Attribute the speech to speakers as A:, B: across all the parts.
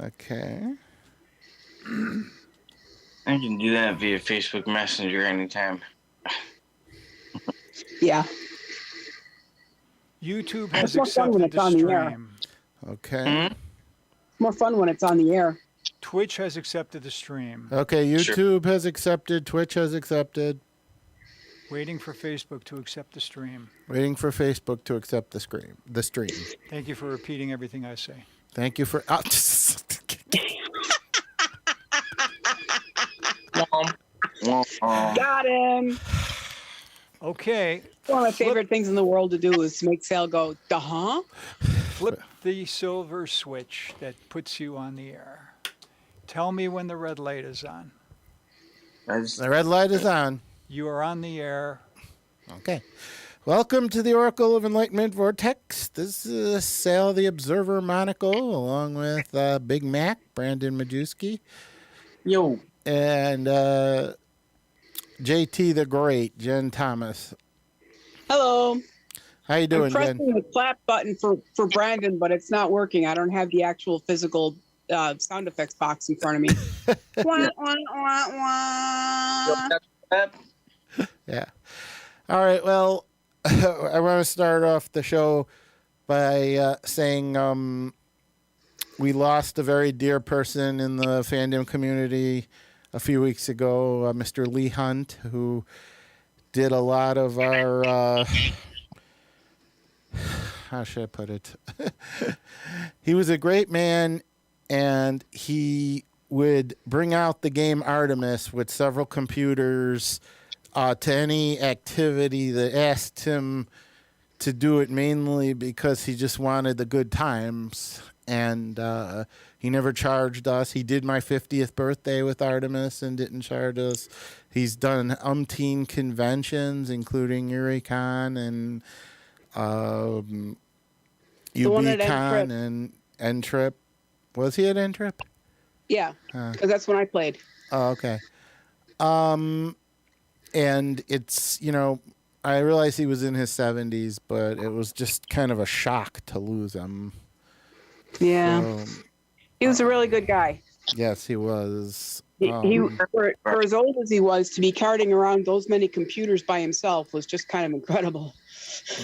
A: Okay.
B: I can do that via Facebook Messenger anytime.
C: Yeah.
D: YouTube has
C: It's more fun when
D: accepted
C: it's
D: the
C: on the air.
D: stream.
A: Okay.
C: It's more fun when it's on the air.
D: Twitch has accepted the stream.
A: Okay, YouTube has accepted. Twitch has accepted.
D: Waiting for Facebook to accept the stream.
A: Waiting for Facebook to accept the stream.
D: Thank you for repeating everything I say.
A: Thank you for...
C: Got him.
D: Okay.
C: One of my favorite things in the world to do is make Sal go, duh-huh.
D: Flip the silver switch that puts you on the air. Tell me when the red light is on.
A: The red light is on.
D: You are on the air.
A: Okay. Welcome to the Oracle of Enlightenment Vortex. This is Sal the Observer Monaco, along with Big Mac, Brandon Majewski.
B: Yo.
A: And JT the Great, Jen Thomas.
C: Hello.
A: How you doing,
C: I'm pressing
A: Jen?
C: the clap button for Brandon, but it's not working. I don't have the actual physical sound effects box in front of me. Wah, wah, wah, wah.
A: Yeah. All right. Well, I want to start off the show by saying we lost a very dear person in the fandom community a few weeks ago, Mr. Lee Hunt, who did a lot of our, how should I put it? He was a great man, and he would bring out the game Artemis with several computers to any activity that asked him to do it, mainly because he just wanted the good times. And he never charged us. He did my 50th birthday with Artemis and didn't charge us. He's done umpteen conventions, including EuriCon and UBCon and N-Trip. Was he at N-Trip?
C: Yeah, because that's when I played.
A: Oh, okay. And it's, I realize he was in his 70s, but it was just kind of a shock to lose him.
C: Yeah.
A: So,
C: he was a really good guy.
A: Yes, he was.
C: He for as old as he was, to be carting around those many computers by himself was just kind of incredible.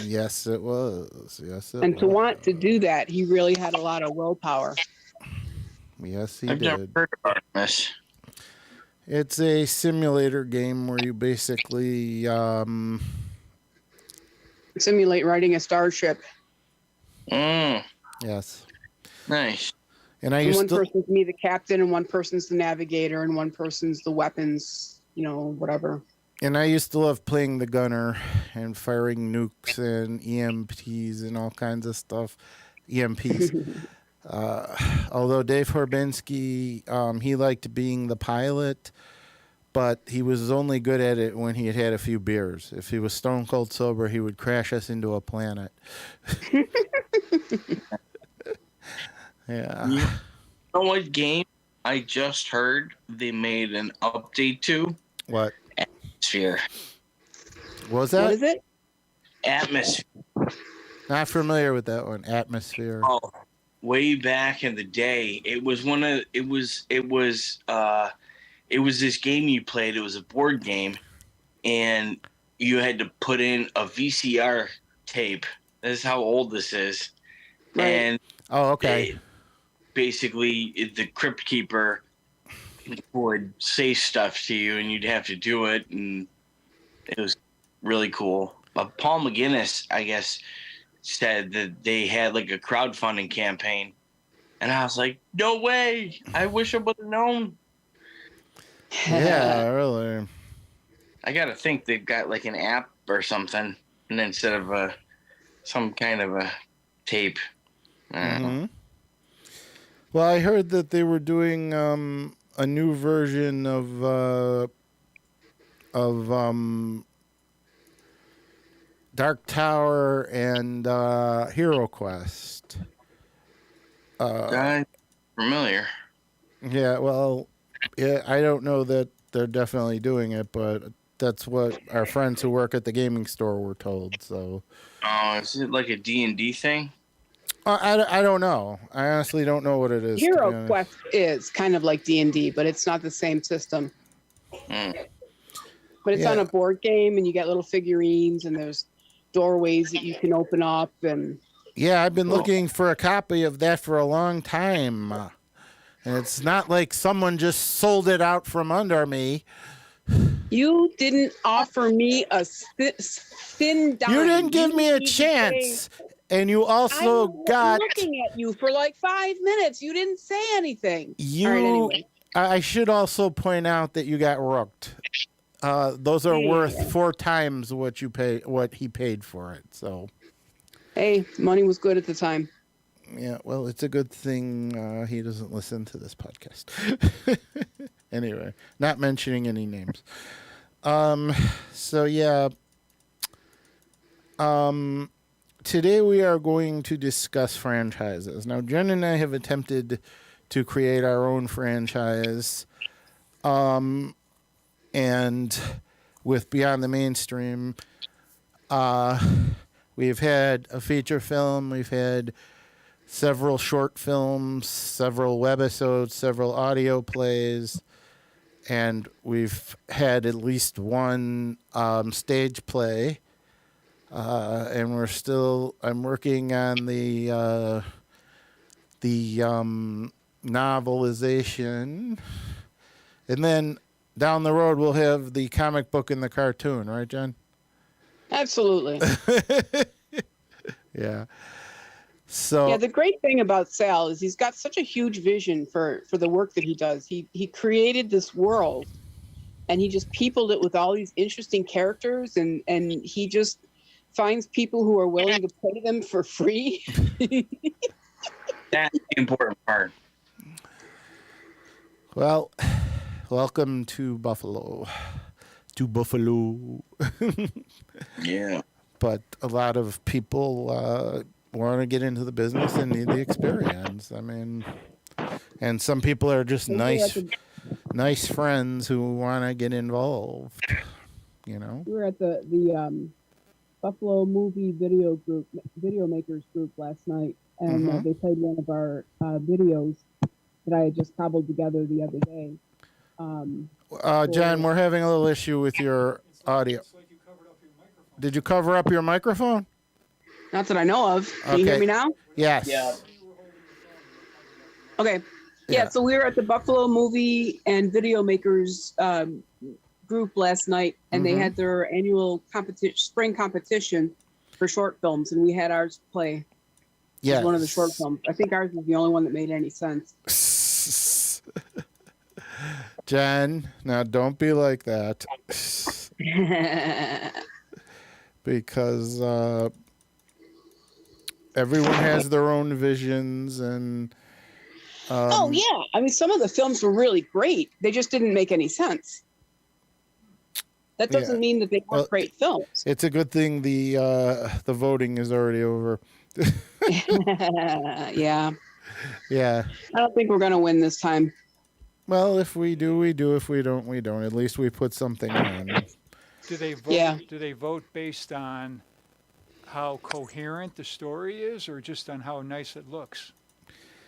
A: Yes, it was.
C: And to want to do that, he really had a lot of willpower.
A: Yes, he
B: I've
A: did.
B: never heard about this.
A: It's a simulator game where you basically
C: simulate riding a starship.
A: Yes.
B: Nice.
A: And one
C: person's me, the captain, and one person's the navigator, and one person's the weapons, whatever.
A: And I used to love playing the gunner and firing nukes and EMPs and all kinds of stuff. EMPs. Although Dave Horbinski, he liked being the pilot, but he was only good at it when he had had a few beers. If he was stone cold sober, he would crash us into a planet. Yeah.
B: You know what game I just heard they made an update to?
A: What?
B: Atmosphere.
A: What was that?
C: What is it?
B: Atmosphere.
A: Not familiar with that one. Atmosphere.
B: Oh, way back in the day, it was this game you played. It was a board game, and you had to put in a VCR tape. This is how old this is.
C: Right.
B: And
A: okay.
B: Basically, the crypt keeper would say stuff to you, and you'd have to do it, and it was really cool. But Paul McGinnis, I guess, said that they had like a crowdfunding campaign, and I was like, no way! I wish I would have known.
A: Yeah, really.
B: I gotta think they've got like an app or something, and instead of some kind of a tape. I don't know.
A: Well, I heard that they were doing a new version of Dark Tower and Hero Quest.
B: Familiar.
A: Yeah, well, yeah, I don't know that they're definitely doing it, but that's what our friends who work at the gaming store were told. So,
B: Is it like a D&D thing?
A: I don't know. I honestly don't know what it is. to be
C: Hero
A: honest.
C: Quest is kind of like D&D, but it's not the same system.
B: Mm.
C: But it's
A: Yeah.
C: on a board game, and you get little figurines, and there's doorways that you can open up, and
A: Yeah, I've been looking for a copy of that for a long time. And it's not like someone just sold it out from under me.
C: you didn't offer me a thin dime.
A: You didn't give me a
C: need to
A: chance.
C: say,
A: And you also
C: I'm
A: got
C: looking at you for like 5 minutes. You didn't say anything.
A: you.
C: All right, anyway.
A: I should also point out that you got rooked. Those are
C: Yeah.
A: worth 4 times what he paid for it. So
C: Hey, money was good at the time.
A: yeah, well, it's a good thing he doesn't listen to this podcast. Anyway, not mentioning any names. So yeah. Today we are going to discuss franchises. Now, Jen and I have attempted to create our own franchise. And with Beyond the Mainstream, we've had a feature film, we've had several short films, several webisodes, several audio plays, and we've had at least one stage play. And I'm working on the novelization. And then down the road, we'll have the comic book and the cartoon, right, Jen?
C: Absolutely.
A: Yeah. So
C: Yeah, the great thing about Sal is he's got such a huge vision for the work that he does. He created this world, and he just peopled it with all these interesting characters, and he just finds people who are willing to pay them for free.
B: That's the important part.
A: well, welcome to Buffalo.
B: Yeah.
A: But a lot of people want to get into the business and need the experience. I mean, and some people are just nice friends who want to get involved. You know.
C: We were at the Buffalo Movie Video Makers Group last night, and they played one of our videos that I had just cobbled together the other day.
A: Jen, we're having a little issue with your audio. Did you cover up your microphone?
C: Not that I know of. Can you hear me now?
A: Yes.
B: Yeah.
C: Okay.
A: Yeah.
C: Yeah, so we were at the Buffalo Movie and Video Makers group last night, and they had their annual spring competition for short films, and we had ours play.
A: Yeah.
C: One of the short films. I think ours was the only one that made any sense.
A: Jen, now don't be like that. Because everyone has their own visions and
C: oh yeah, I mean, some of the films were really great. They just didn't make any sense. That doesn't mean that they weren't great films.
A: It's a good thing the voting is already over.
C: Yeah.
A: Yeah.
C: I don't think we're going to win this time.
A: Well, if we do, we do. If we don't, we don't. At least we put something on.
D: Do they vote?
C: Yeah.
D: Do they vote based on how coherent the story is, or just on how nice it looks?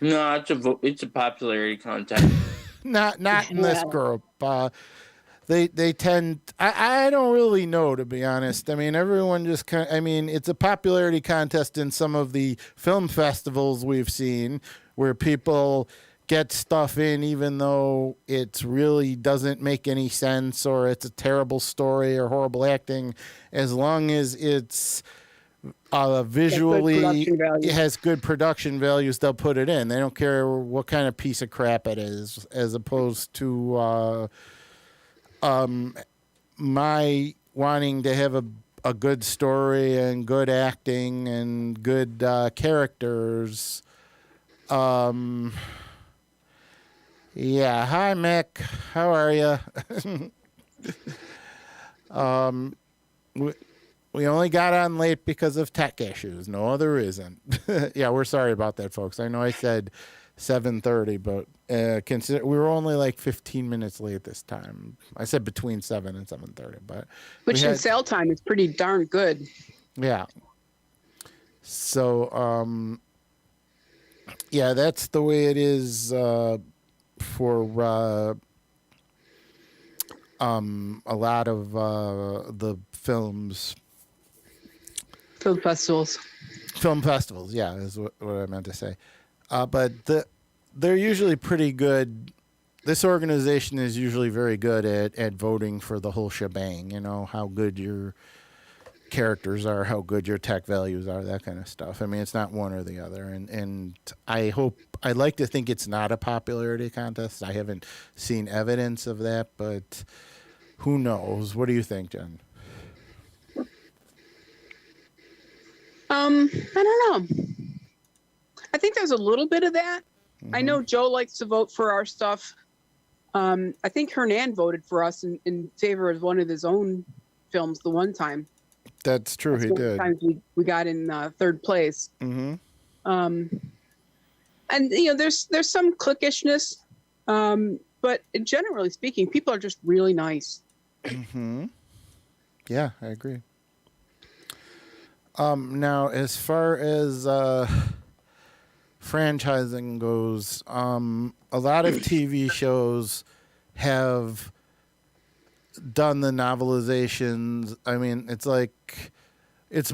B: No, it's a popularity contest.
A: Not in this group. They tend. I don't really know, to be honest. I mean, everyone just kind. I mean, it's a popularity contest in some of the film festivals we've seen, where people get stuff in even though it really doesn't make any sense, or it's a terrible story or horrible acting, as long as it's visually it has good production values, they'll put it in. They don't care what kind of piece of crap it is, as opposed to my wanting to have a good story and good acting and good characters. Yeah, hi Mick, how are you? We only got on late because of tech issues. No other reason. Yeah, we're sorry about that, folks. I know I said 7:30, but consider we were only like 15 minutes late this time. I said between 7 and 7:30, but
C: which in sale time is pretty darn good.
A: Yeah. So Yeah, that's the way it is for a lot of the
C: Film festivals.
A: film festivals. Yeah, is what I meant to say. But they're usually pretty good. This organization is usually very good at voting for the whole shebang. You know, how good your characters are, how good your tech values are, that kind of stuff. I mean, it's not one or the other. And I'd like to think it's not a popularity contest. I haven't seen evidence of that, but who knows? What do you think, Jen?
C: I don't know. I think there's a little bit of that. I know Joe likes to vote for our stuff. I think Hernan voted for us in favor of one of his own films the one time.
A: That's true.
C: That's
A: He
C: one of the
A: did.
C: times we got in third place.
A: Mm-hmm.
C: And there's some cliquishness, but generally speaking, people are just really nice.
A: Mm-hmm. Yeah, I agree. Now, as far as franchising goes, a lot of TV shows have done the novelizations. I mean, it's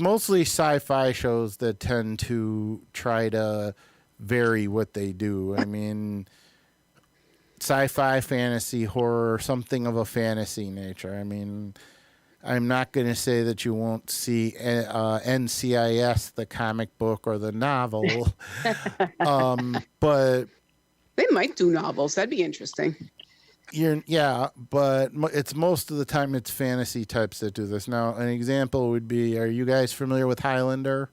A: mostly sci-fi shows that tend to try to vary what they do. I mean, sci-fi, fantasy, horror, something of a fantasy nature. I mean, I'm not going to say that you won't see NCIS, the comic book or the novel, but
C: They might do novels. That'd be interesting.
A: but it's most of the time it's fantasy types that do this. Now, an example would be: are you guys familiar with Highlander?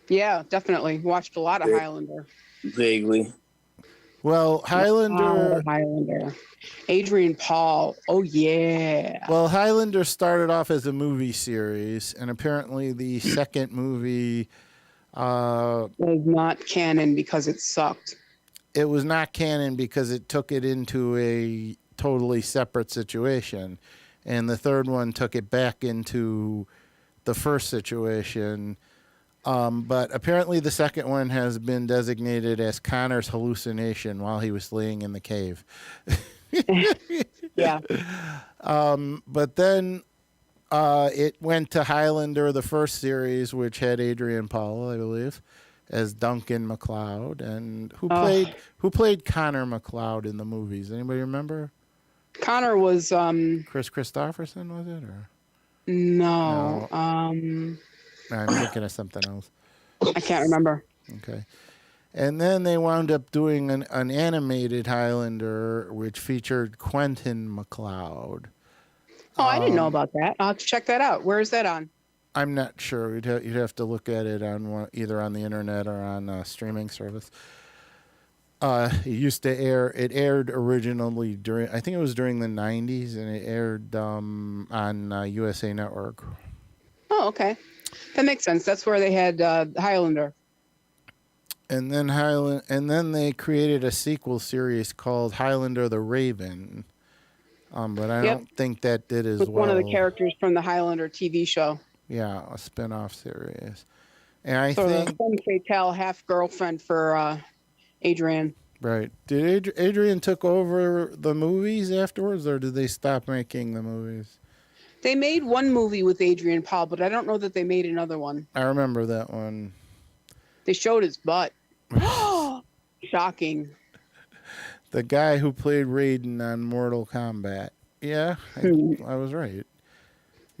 C: Yeah, definitely. Watched a lot of Highlander.
B: Vaguely.
A: Well, Highlander.
C: Highlander. Adrian Paul. Oh yeah.
A: Well, Highlander started off as a movie series, and apparently the second movie,
C: Was not canon because it sucked.
A: it was not canon because it took it into a totally separate situation, and the third one took it back into the first situation. But apparently the second one has been designated as Connor's hallucination while he was laying in the cave.
C: Yeah.
A: But then it went to Highlander, the first series, which had Adrian Paul, I believe, as Duncan MacLeod. And who played Connor MacLeod in the movies? Anybody remember?
C: Connor was
A: Chris Christopherson, was it? Or
C: no.
A: I'm thinking of something else.
C: I can't remember.
A: Okay. And then they wound up doing an animated Highlander, which featured Quentin MacLeod.
C: Oh, I didn't know about that. I'll have to check that out. Where is that on?
A: I'm not sure. You'd have to look at it on either on the internet or on a streaming service. It used to air. It aired originally I think it was during the '90s, and it aired on USA Network.
C: Oh, okay. That makes sense. That's where they had Highlander.
A: And then they created a sequel series called Highlander the Raven. But I don't think that did as
C: With
A: well.
C: one of the characters from the Highlander TV show.
A: Yeah, a spin-off series. And I
C: So
A: think
C: the femme fatale half girlfriend for Adrian.
A: right. Did Adrian took over the movies afterwards, or did they stop making the movies?
C: They made one movie with Adrian Paul, but I don't know that they made another one.
A: I remember that one.
C: They showed his butt. Shocking.
A: The guy who played Raiden on Mortal Kombat. Yeah, I was right.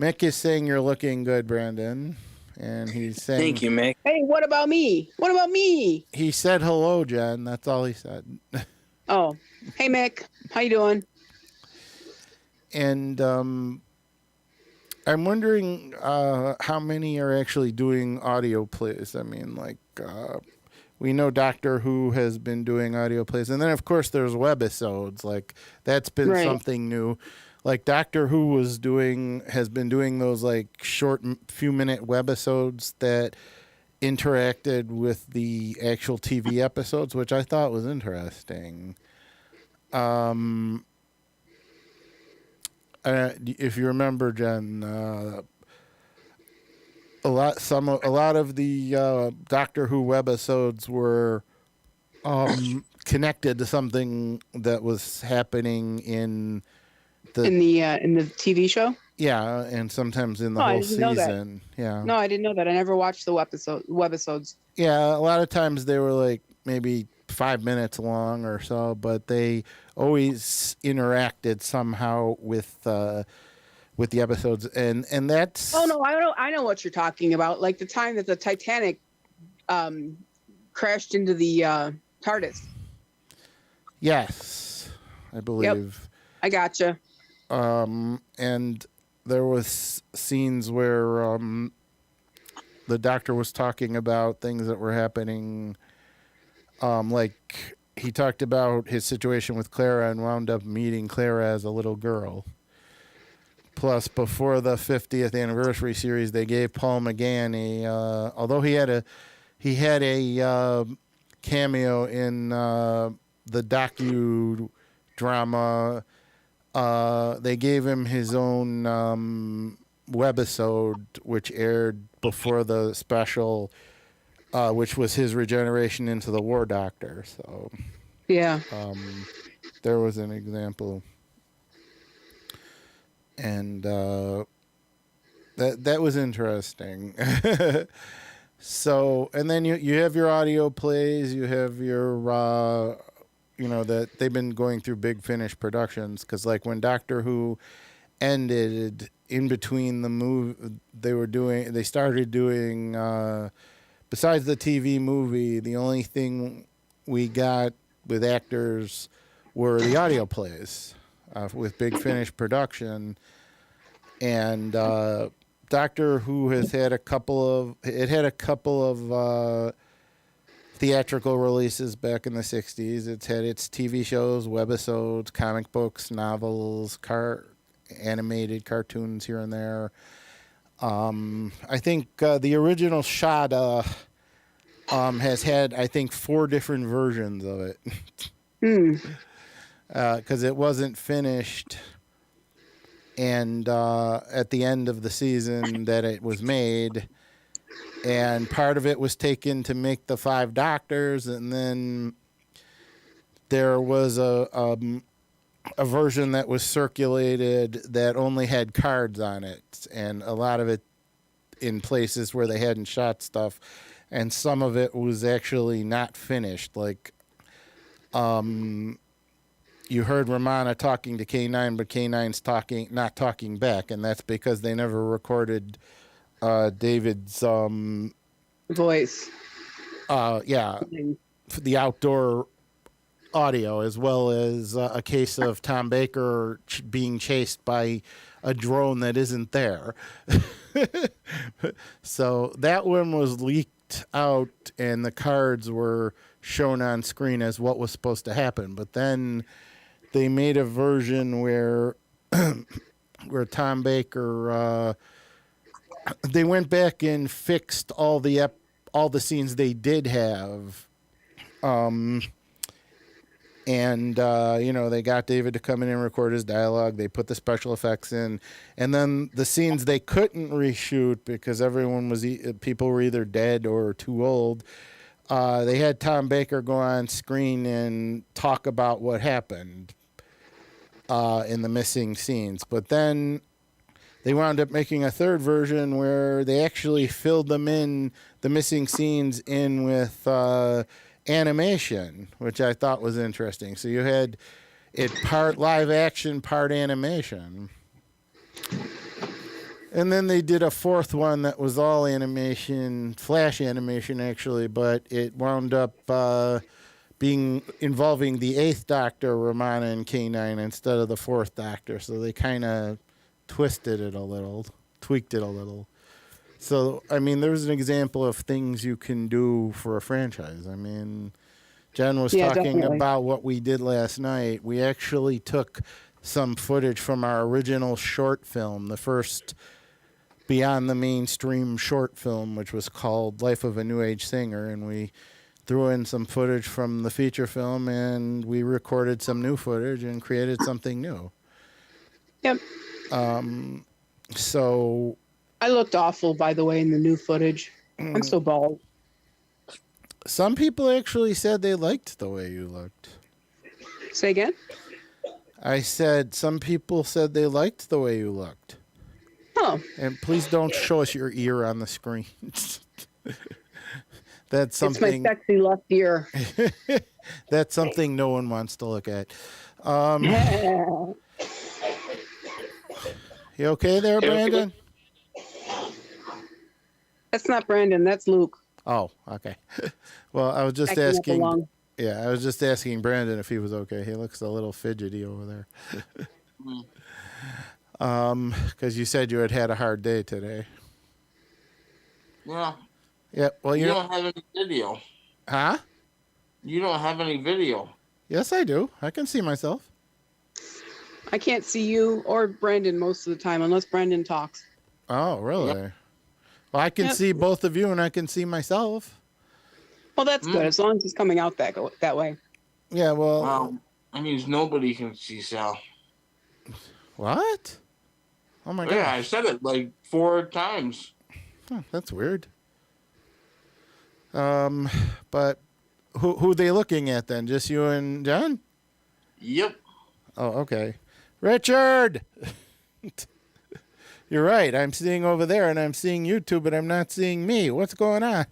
A: Mick is saying you're looking good, Brandon. And he's saying...
B: Thank you, Mick.
C: Hey, what about me? What about me?
A: He said hello, Jen. That's all he said.
C: Oh, hey, Mick. How you doing?
A: And I'm wondering how many are actually doing audio plays. I mean, we know Doctor Who has been doing audio plays. And then, of course, there's webisodes. Like, that's been something new. Like, Doctor Who has been doing those, short few-minute webisodes that interacted with the actual TV episodes, which I thought was interesting. If you remember, Jen, a lot of the Doctor Who webisodes were connected to something that was happening in the
C: in the TV show.
A: yeah, and sometimes in the
C: Oh, I
A: whole
C: didn't know that.
A: season. Yeah.
C: No, I didn't know that. I never watched the webisodes.
A: Yeah, a lot of times they were like maybe 5 minutes long or so, but they always interacted somehow with the episodes, and that's
C: Oh no, I know what you're talking about. Like the time that the Titanic crashed into the TARDIS.
A: yes, I believe.
C: I gotcha.
A: And there was scenes where the doctor was talking about things that were happening. Like he talked about his situation with Clara and wound up meeting Clara as a little girl. Plus, before the 50th anniversary series, they gave Paul McGann although he had a cameo in the docudrama. They gave him his own webisode, which aired before the special, which was his regeneration into the War Doctor. So,
C: Yeah.
A: there was an example, and that was interesting. So, and then you have your audio plays, you have your that they've been going through Big Finish productions, because like when Doctor Who ended, in between the move they started doing besides the TV movie, the only thing we got with actors were the audio plays with Big Finish production. And Doctor Who has had a couple of theatrical releases back in the 60s. It's had its TV shows, webisodes, comic books, novels, animated cartoons here and there. I think the original Shada has had, I think, 4 different versions of it. Because it wasn't finished, and at the end of the season that it was made, and part of it was taken to make the 5 Doctors, and then there was a version that was circulated that only had cards on it, and a lot of it in places where they hadn't shot stuff, and some of it was actually not finished. Like, you heard Romana talking to K9, but K9's not talking back, and that's because they never recorded David's
C: voice.
A: The outdoor audio, as well as a case of Tom Baker being chased by a drone that isn't there. So that one was leaked out, and the cards were shown on screen as what was supposed to happen. But then they made a version where Tom Baker they went back and fixed all the scenes they did have. And they got David to come in and record his dialogue. They put the special effects in, and then the scenes they couldn't reshoot because people were either dead or too old. They had Tom Baker go on screen and talk about what happened in the missing scenes. But then they wound up making a third version where they actually filled the missing scenes in with animation, which I thought was interesting. So you had it part live action, part animation. And then they did a fourth one that was all animation, flash animation actually, but it wound up involving the 8th Doctor, Romana, and K9 instead of the 4th Doctor. So they kind of tweaked it a little. So, I mean, there's an example of things you can do for a franchise. I mean, Jen was talking
C: definitely
A: about what we did last night. We actually took some footage from our original short film, the first Beyond the Mainstream short film, which was called Life of a New Age Singer, and we threw in some footage from the feature film, and we recorded some new footage and created something new.
C: Yep.
A: So
C: I looked awful, by the way, in the new footage. I'm so bald.
A: Some people actually said they liked the way you looked.
C: Say again?
A: I said some people said they liked the way you looked.
C: Oh,
A: And please don't show us your ear on the screen. That's
C: it's my
A: something.
C: sexy left ear.
A: That's something no one wants to look at. You okay there, Brandon?
C: That's not Brandon. That's Luke.
A: Oh, okay. Well, I was just
C: Acting up
A: asking.
C: along.
A: Yeah, I was just asking Brandon if he was okay. He looks a little fidgety over there. Because you said you had a hard day today.
E: Yeah.
A: Yeah. Well,
E: You
A: you
E: don't have any video.
A: Huh?
E: You don't have any video.
A: Yes, I do. I can see myself.
C: I can't see you or Brandon most of the time unless Brandon talks.
A: Oh, really? Well, I can
C: Yep.
A: see both of you, and I can see myself.
C: Well, that's good as long as he's coming out that way.
A: Yeah. Well.
E: That means nobody can see Sal.
A: What? Oh my
E: Yeah,
A: god.
E: I said it like 4 times.
A: Huh, that's weird. But who they looking at then? Just you and John?
E: Yep.
A: Oh, okay. Richard! You're right. I'm seeing over there, and I'm seeing you two, but I'm not seeing me. What's going on?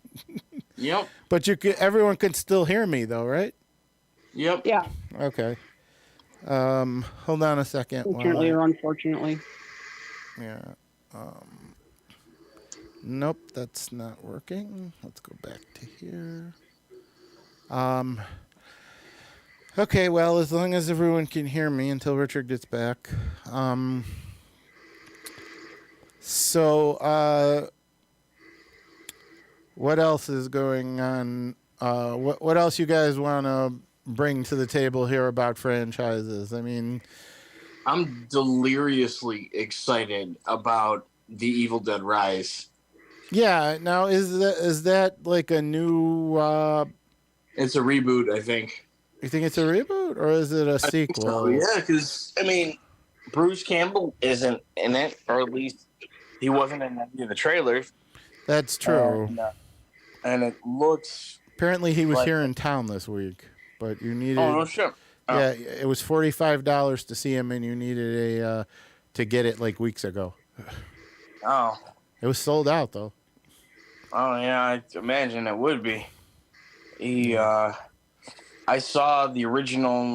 E: Yep.
A: But everyone can still hear me, though, right?
E: Yep.
C: Yeah,
A: Okay. Hold on a second.
C: fortunately or unfortunately.
A: Yeah. Nope, that's not working. Let's go back to here. Okay, well, as long as everyone can hear me until Richard gets back. What else is going on? What else you guys want to bring to the table here about franchises? I mean,
E: I'm deliriously excited about The Evil Dead Rise.
A: yeah. Now, is that like a new?
E: It's a reboot, I think.
A: You think it's a reboot or is it a sequel?
E: So, yeah, because, I mean, Bruce Campbell isn't in it, or at least he wasn't in any of the trailers.
A: That's true.
E: And it looks...
A: Apparently, he was
E: like,
A: here in town this week, but you needed.
E: Oh, no shit. Oh.
A: Yeah, it was $45 to see him, and you needed to get it like weeks ago.
E: Oh.
A: It was sold out though.
E: Oh, yeah, I imagine it would be. I saw the original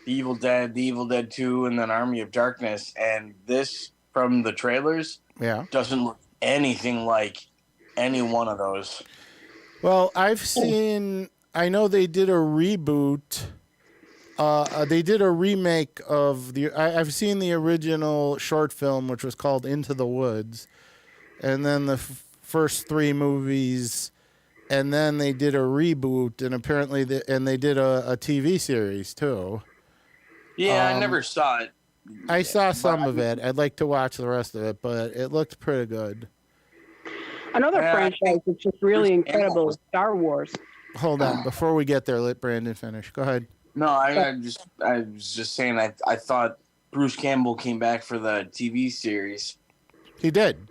E: The Evil Dead 2, and then Army of Darkness, and this, from the trailers,
A: Yeah.
E: doesn't look anything like any one of those.
A: Well, I know they did a reboot. They did a remake of I've seen the original short film, which was called Into the Woods, and then the first 3 movies, and then they did a reboot, and apparently they did a TV series too.
E: Yeah, I never saw it.
A: I saw some of it. I'd like to watch the rest of it, but it looked pretty good.
C: Another
E: Yeah,
C: franchise that's just really
E: Bruce Campbell
C: incredible
E: was-
C: is Star Wars.
A: Hold on, before we get there, let Brandon finish. Go ahead.
E: No, I was just saying I thought Bruce Campbell came back for the TV series.
A: He did.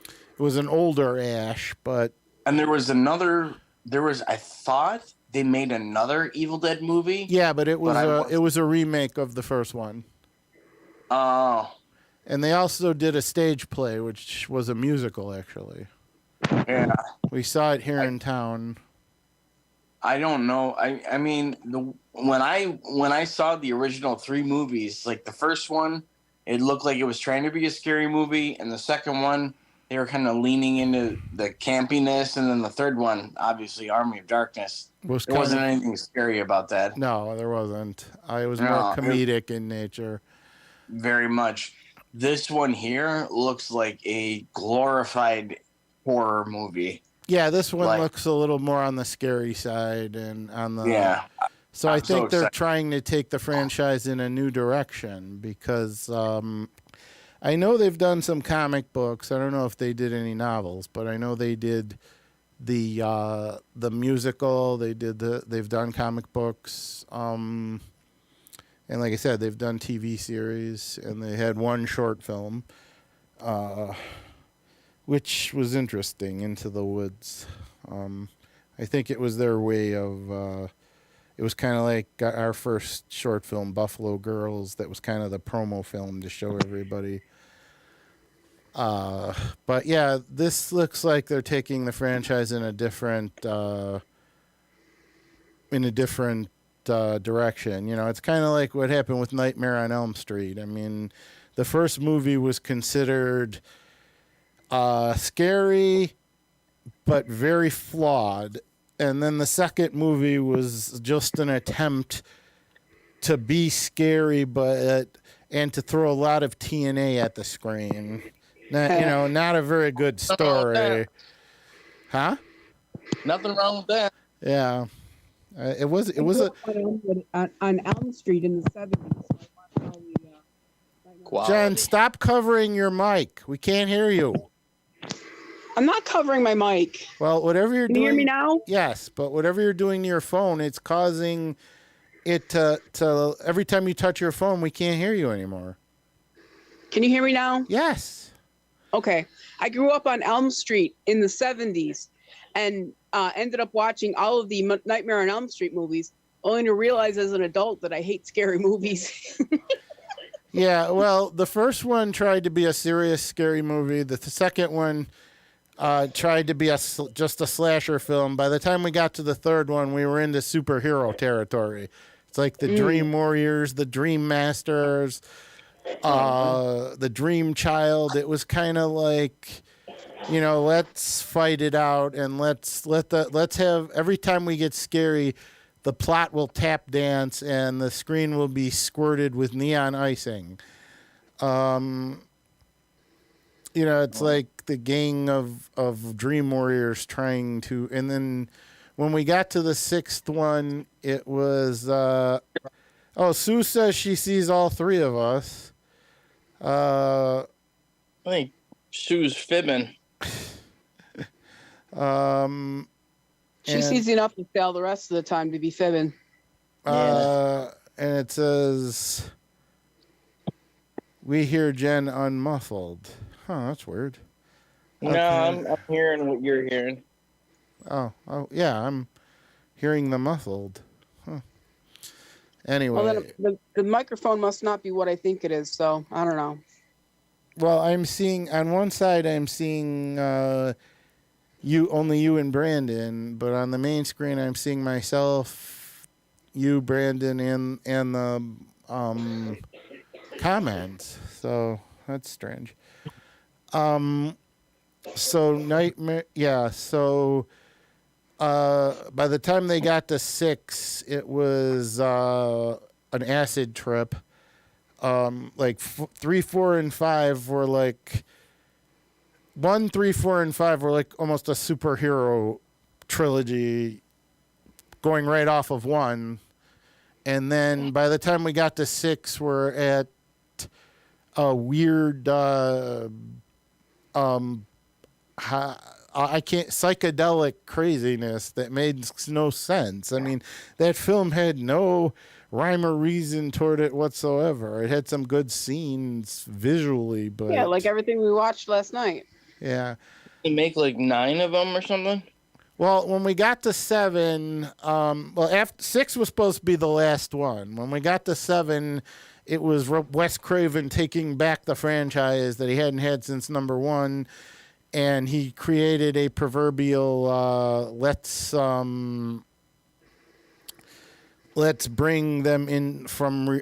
A: It was an older Ash, but
E: And I thought they made another Evil Dead movie.
A: yeah, but it
E: But
A: was a remake of the first one.
E: Oh,
A: And they also did a stage play, which was a musical, actually.
E: yeah.
A: We saw it here in town.
E: I don't know. I mean, when I saw the original 3 movies, like the first one, it looked like it was trying to be a scary movie, and the second one, they were kind of leaning into the campiness, and then the third one, obviously, Army of Darkness. There wasn't anything scary about that.
A: No, there wasn't. It was
E: No,
A: more comedic in nature.
E: Very much. This one here looks like a glorified horror movie.
A: Yeah, this one
E: Like-
A: looks a little more on the scary side and on the.
E: Yeah.
A: So I
E: I'm so
A: think they're
E: excited.
A: trying to take the franchise in a new direction because I know they've done some comic books. I don't know if they did any novels, but I know they did the musical. They've done comic books. And like I said, they've done TV series, and they had one short film, which was interesting, Into the Woods. I think it was their way of. It was kind of like our first short film, Buffalo Girls. That was kind of the promo film to show everybody. But yeah, this looks like they're taking the franchise in a different direction. You know, it's kind of like what happened with Nightmare on Elm Street. I mean, the first movie was considered scary, but very flawed. And then the second movie was just an attempt to be scary, and to throw a lot of TNA at the screen. Not a very good story. Huh?
E: Nothing wrong with that.
A: Yeah. It was
C: on Elm Street in the 70s.
E: Quality.
A: Jen, stop covering your mic. We can't hear you.
C: I'm not covering my mic.
A: Well, whatever you're
C: Can
A: doing.
C: you hear me now?
A: Yes, but whatever you're doing to your phone, it's causing it to every time you touch your phone, we can't hear you anymore.
C: Can you hear me now?
A: Yes.
C: Okay. I grew up on Elm Street in the 70s and ended up watching all of the Nightmare on Elm Street movies, only to realize as an adult that I hate scary movies.
A: Yeah, well, the first one tried to be a serious, scary movie. The second one tried to be just a slasher film. By the time we got to the third one, we were into superhero territory. It's like the Dream Warriors, the Dream Masters, the Dream Child. It was kind of like, let's fight it out and let's have, every time we get scary, the plot will tap dance and the screen will be squirted with neon icing. It's like the gang of Dream Warriors trying to, and then when we got to the sixth one, it was, Sue says she sees all three of us.
E: I think Sue's fibbing.
C: She sees enough to fail the rest of the time to be fibbing.
A: And it says, we hear Jen unmuffled. Huh, that's weird.
E: No, I'm hearing what you're hearing.
A: Oh, yeah, I'm hearing the muffled. Huh. Anyway.
C: Well, then the microphone must not be what I think it is, so I don't know.
A: Well, I'm seeing, on one side, only you and Brandon, but on the main screen, I'm seeing myself, you, Brandon, and the comments. So that's strange. So Nightmare, yeah. So by the time they got to 6, it was an acid trip. Like 3, 4, and 5 were like 1, 3, 4, and 5 were like almost a superhero trilogy, going right off of 1, and then by the time we got to 6, we're at a weird psychedelic craziness that made no sense. I mean, that film had no rhyme or reason toward it whatsoever. It had some good scenes visually, but
C: yeah, like everything we watched last night.
A: Yeah.
E: They make like 9 of them or something?
A: Well, when we got to 7, after 6 was supposed to be the last one. When we got to 7, it was Wes Craven taking back the franchise that he hadn't had since number 1, and he created a proverbial let's bring them in from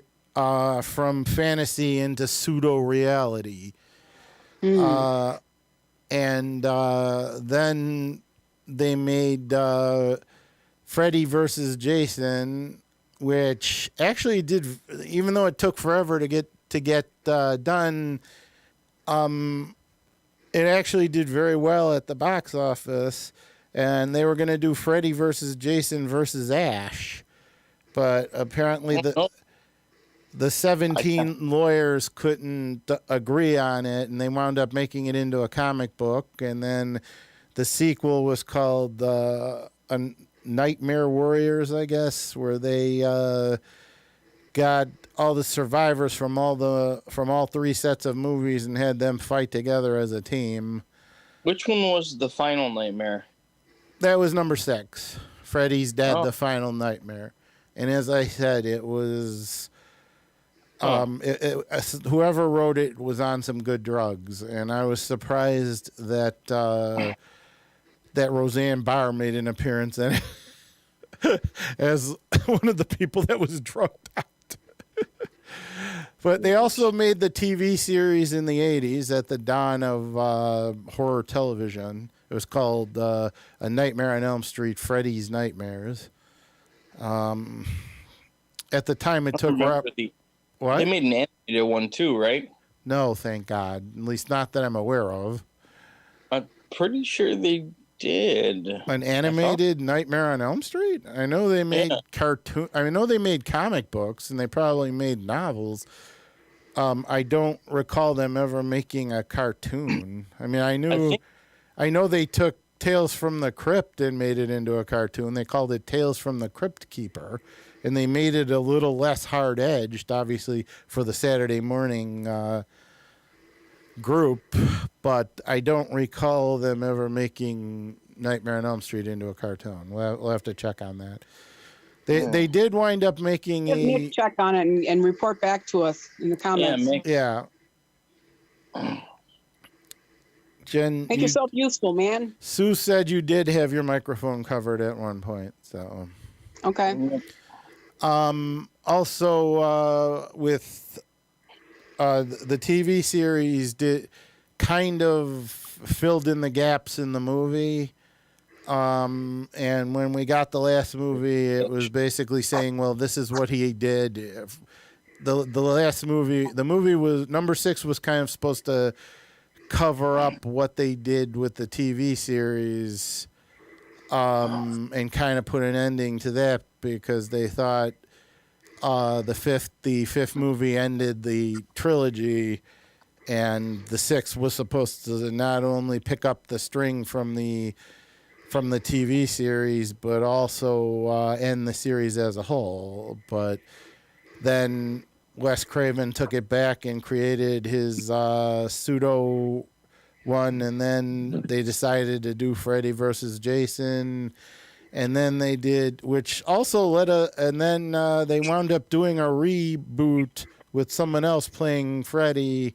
A: fantasy into pseudo reality. And then they made Freddy versus Jason, which actually did, even though it took forever to get done, it actually did very well at the box office. And they were going to do Freddy versus Jason versus Ash, but apparently the 17 lawyers couldn't agree on it, and they wound up making it into a comic book. And then the sequel was called Nightmare Warriors, I guess, where they got all the survivors from all 3 sets of movies and had them fight together as a team.
E: Which one was the final Nightmare?
A: That was number 6. Freddy's Dead,
E: Oh.
A: The Final Nightmare. And as I said, it was whoever wrote it was on some good drugs, and I was surprised that that Roseanne Barr made an appearance in it as one of the people that was drugged out. But they also made the TV series in the 80s at the dawn of horror television. It was called A Nightmare on Elm Street, Freddy's Nightmares. At the time, it took... What?
E: They made an animated one too, right?
A: No, thank God. At least not that I'm aware of.
E: I'm pretty sure they did.
A: An animated Nightmare on Elm Street? I know they made cartoon. I know they made comic books, and they probably made novels. I don't recall them ever making a cartoon. I mean, I know they took Tales from the Crypt and made it into a cartoon. They called it Tales from the Crypt Keeper, and they made it a little less hard-edged, obviously, for the Saturday morning group, but I don't recall them ever making Nightmare on Elm Street into a cartoon. We'll have to check on that. They did wind up making
C: Nick check on it and report back to us in the comments.
A: Yeah. Jen,
C: Make yourself useful, man.
A: Sue said you did have your microphone covered at one point, so.
C: Okay.
A: Also, with the TV series did kind of filled in the gaps in the movie. And when we got the last movie, it was basically saying, well, this is what he did. The last movie, the movie was, number 6 was kind of supposed to cover up what they did with the TV series, and kind of put an ending to that, because they thought the fifth movie ended the trilogy, and the 6th was supposed to not only pick up the string from the TV series, but also end the series as a whole. But then Wes Craven took it back and created his pseudo one, and then they decided to do Freddy versus Jason, and then they did, which also and then they wound up doing a reboot with someone else playing Freddy,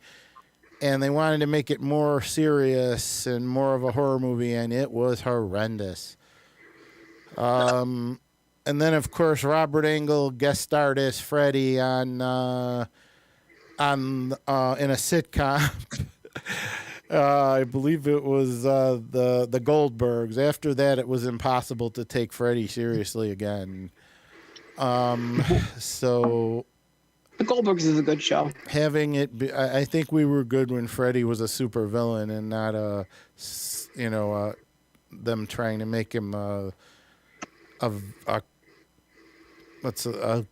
A: and they wanted to make it more serious and more of a horror movie, and it was horrendous. And then, of course, Robert Englund guest starred as Freddy in a sitcom. I believe it was the Goldbergs. After that, it was impossible to take Freddy seriously again. So
C: The Goldbergs is a good show.
A: having it be, I think we were good when Freddy was a super villain and not them trying to make him a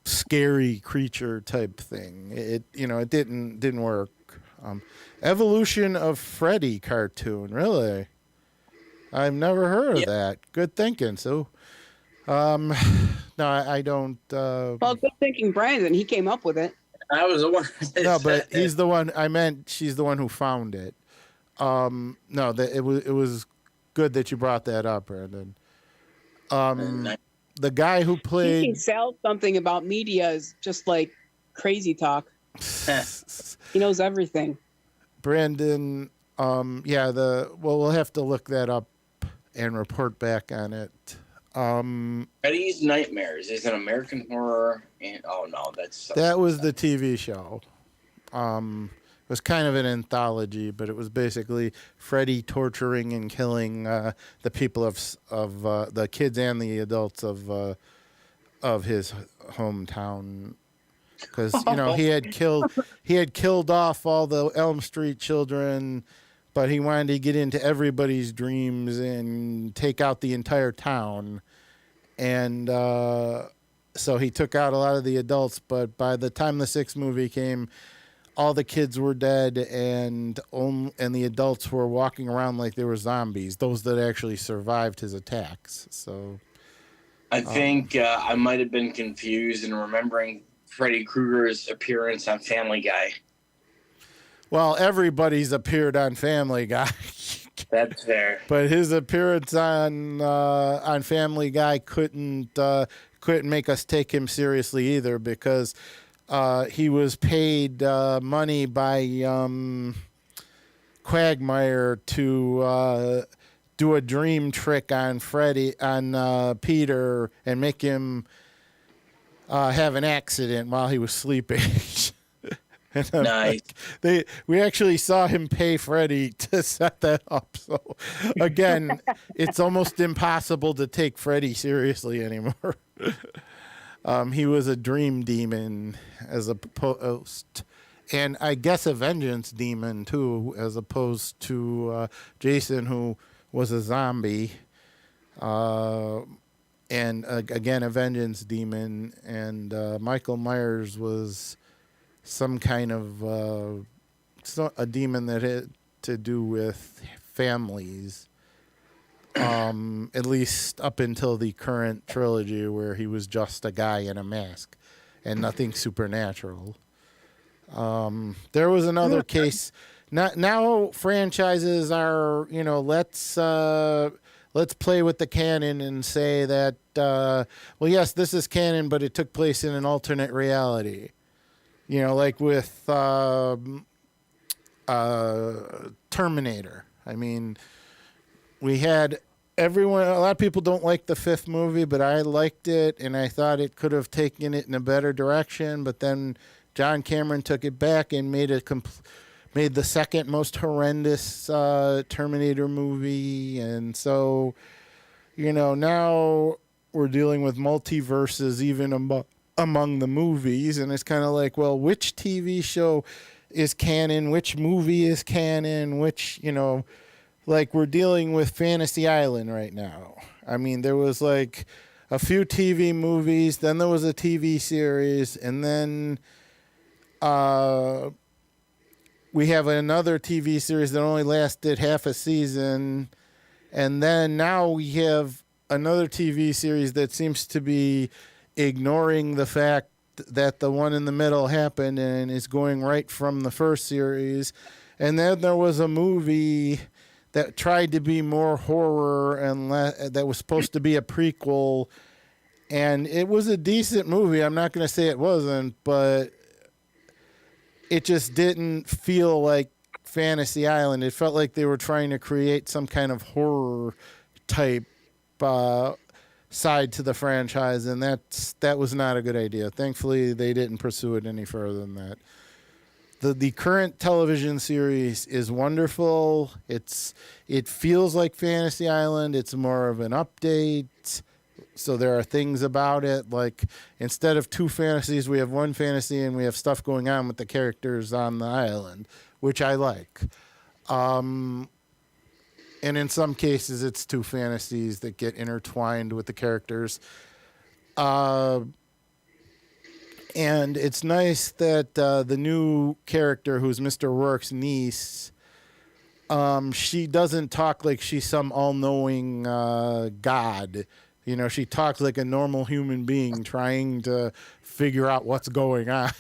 A: scary creature type thing. It didn't work. Evolution of Freddy cartoon, really? I've never heard of that. Good thinking, Sue. No, I don't.
C: Well, good thinking, Brandon. He came up with it.
E: I was the one.
A: No, but he's the one. I meant she's the one who found it. No, it was good that you brought that up, Brandon. The guy who
C: He
A: played
C: can sell something about media is just like crazy talk. He knows everything.
A: Brandon. We'll have to look that up and report back on it.
E: Freddy's Nightmares is an American horror, and
A: that was the TV show. It was kind of an anthology, but it was basically Freddy torturing and killing the people of the kids and the adults of his hometown, because he had killed off all the Elm Street children, but he wanted to get into everybody's dreams and take out the entire town. And so he took out a lot of the adults, but by the time the 6th movie came, all the kids were dead, and the adults were walking around like they were zombies, those that actually survived his attacks. So
E: I think I might have been confused in remembering Freddy Krueger's appearance on Family Guy.
A: Well, everybody's appeared on Family Guy.
E: That's fair.
A: But his appearance on Family Guy couldn't make us take him seriously either, because he was paid money by Quagmire to do a dream trick on Peter and make him have an accident while he was sleeping. And I'm
E: Nice.
A: we actually saw him pay Freddy to set that up. So again, it's almost impossible to take Freddy seriously anymore. He was a dream demon as opposed, and I guess a vengeance demon too, as opposed to Jason, who was a zombie. And again, a vengeance demon, and Michael Myers was some kind of a demon that had to do with families, at least up until the current trilogy, where he was just a guy in a mask and nothing supernatural. There was another case. Now franchises are, let's play with the canon and say that, well, yes, this is canon, but it took place in an alternate reality. Like with Terminator. I mean, we had everyone. A lot of people don't like the fifth movie, but I liked it, and I thought it could have taken it in a better direction. But then John Cameron took it back and made the second most horrendous Terminator movie, and so now we're dealing with multiverses even among the movies, and it's kind of like, well, which TV show is canon, which movie is canon, which, like we're dealing with Fantasy Island right now. I mean, there was like a few TV movies, then there was a TV series, and then we have another TV series that only lasted half a season, and then now we have another TV series that seems to be ignoring the fact that the one in the middle happened and is going right from the first series. And then there was a movie that tried to be more horror and that was supposed to be a prequel, and it was a decent movie. I'm not going to say it wasn't, but it just didn't feel like Fantasy Island. It felt like they were trying to create some kind of horror type side to the franchise, and that was not a good idea. Thankfully, they didn't pursue it any further than that. The current television series is wonderful. It feels like Fantasy Island. It's more of an update. So there are things about it, like instead of two fantasies, we have one fantasy, and we have stuff going on with the characters on the island, which I like. And in some cases, it's two fantasies that get intertwined with the characters. And it's nice that the new character, who's Mr. Rourke's niece, she doesn't talk like she's some all-knowing god. She talks like a normal human being trying to figure out what's going on.